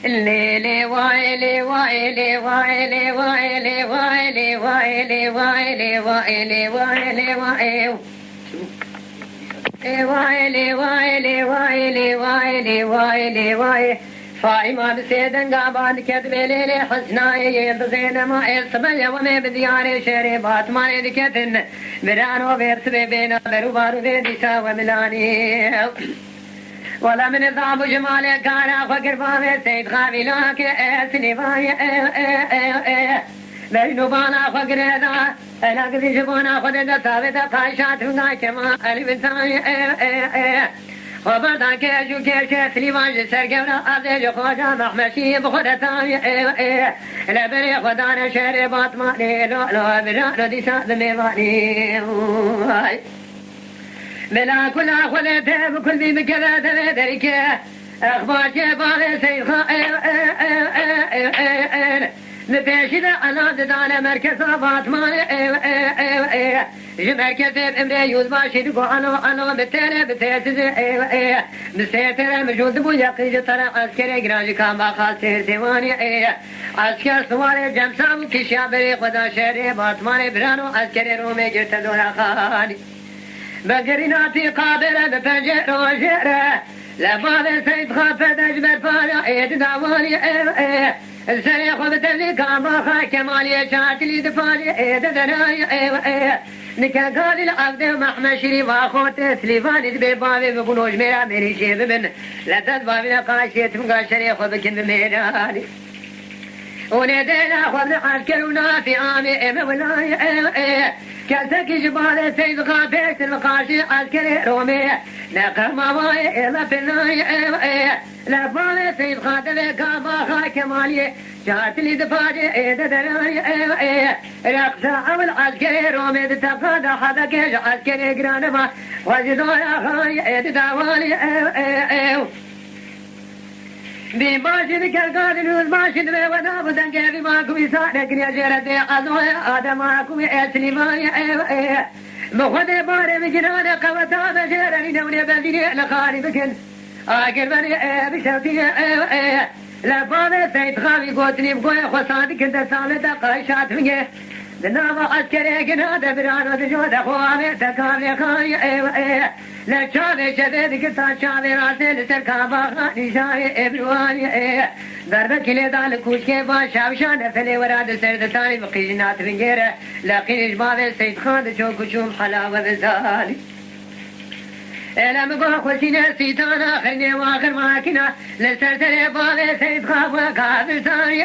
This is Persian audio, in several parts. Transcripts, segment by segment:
ليلي وايلي وايلي وايلي وايلي وايلي وايلي وايلي وايلي وايلي وايلي وايلي وايلي وايلي وايلي وايلي فايمة بسيدن قابان كتب ليلي حسناي يلتزين ما الصبي ومي بدياري شريبات ماني دكتن برانو بيرس بينا بروبارو بيديسا وملاني ولا من الضعب جمالي كان فقر فامي سيد خافي لك اسني فاي بينو بانا فقر هذا انا قد جبونا خد ثابت قايشات ونا كما البتاي خبردا كيجو كيش سليمان سرقنا ازي خوجا محمشي بخدتاي لا بري خدانا شربات ماني لا لا برا دي ساد ميواني بلا كل خلته بكل ذي مكذا تذكرك اخبار جبال سيد نبيشد على دانا مركز باطمان مركز امري يوز باشد قو انا بتانا بتاتز بسيتر مجود بو يقيج ترى عسكري قراج كان باخال سيواني عسكر سواري جمسام كشابري خدا شهري باطمان برانو عسكري رومي جرت دولا خاني بقرنا في قابلة بفجر وجرة لبابي سيد خافت اجبر فانا ايد داواني السريخ وبتبلي كاماخا كمالي شاتلي دفاني ايد دناي نكا قال العبد محمشري واخوت سليفاني ببابي بقنوش ميرا ميري شيب من لدد بابي نقاشيت مقاشريخ وبكن بميراني ونادينا خذ عسكرنا في عامي مولاي كاسك جبال سيد غابيت المقاشي عسكري رومي نقر مواي إلا في الناي لبالي سيد خادم كاباخا كمالي شاتلي دفاجي إيدا دراي رقصة عمل عسكري رومي دتقاد حدا كيش عسكري قرانما وجدويا خاي إيدا داوالي بی باشد کرد روز باشد به ودا بودن که بی ما کوی ساده کنی جرده ازوی آدم کوی اصلی مای بخود باره میگیران قوتا بجرنی نونه بزینی لخاری بکن آگر بنی بشوتی لباب سید خاوی گوتنی بگوی خسادی کند سالتا قایشات میگه دناوا عسكري جناد برانو دجود خوامي تكامي خاي لا شابي شبيد كتا شابي راسي لسركابا نشاي ابرواني ضربة كلي دال كوشكي با شابشان فلي وراد سرد ثاني بقيجنات فنجيرة لقين جبابي سيد خان دشو كشوم حلاوة بزالي لما قول خوشينا سيطانا خرني واخر ماكنا لسرسر بابي سيد خان وكابر ثاني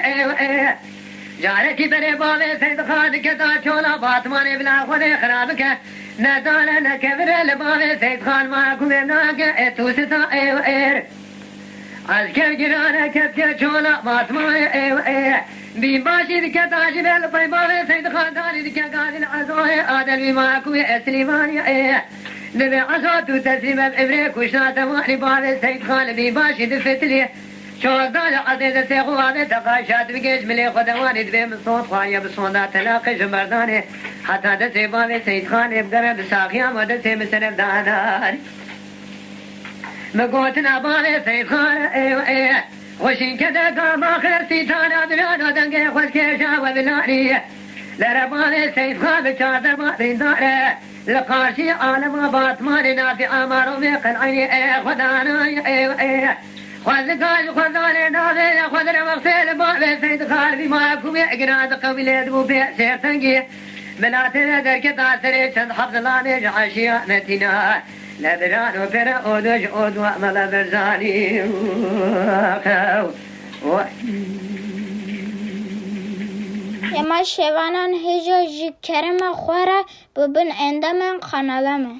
جارتي بري بابي سيد خان كتا چولا باطمان بلا خود خرابك ندانا نكبر لبابي سيد خان ما كويناك اتوستا عسكر جرانا كتا چولا باطمان بيباشي دكتا جبال بابي سيد خان داري دكا قادل عزوه آدل بما كوي اسليماني نبي عصاتو تسليم بإبري كشنا تماني بابي سيد خان بيباشي دفتلي شوردال عزيز سيخو هذا تقاشات بقيش ملي خدواني دبي من صوت خوايا بصوندا تلاقي جمرداني حتى دسي بابي سيد خان يبقر بساقيام ودسي مسنب داناني مقوتنا بابي سيد خان وشين كدا قام آخر سيطانا بلانو دنقي خوش كيشا وبلاني لرباني سيد خان بشاردر بابين داره لقاشي عالم باطماني نافي عمارو ميقن عيني خدانا خذ خذاني ناظر خذنا مغسل بابي سيد خالفي معكم اقناد قبيلة بوبي سيرتنقي بلاتنا درك تاثري شد حفظ لاني عشياء متنا لبران وفر اودج اود وامل برزاني يما شوانان هجا جي كرم خوارا ببن عندما قنالمه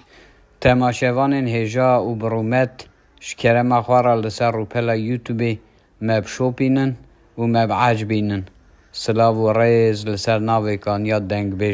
تماشوان هجا و برومت شکر مخوارا لسر رو پلا یوتیوبی مب شوپینن و مب عجبینن سلاو و ریز لسر ناوی کان یا دنگ بیجا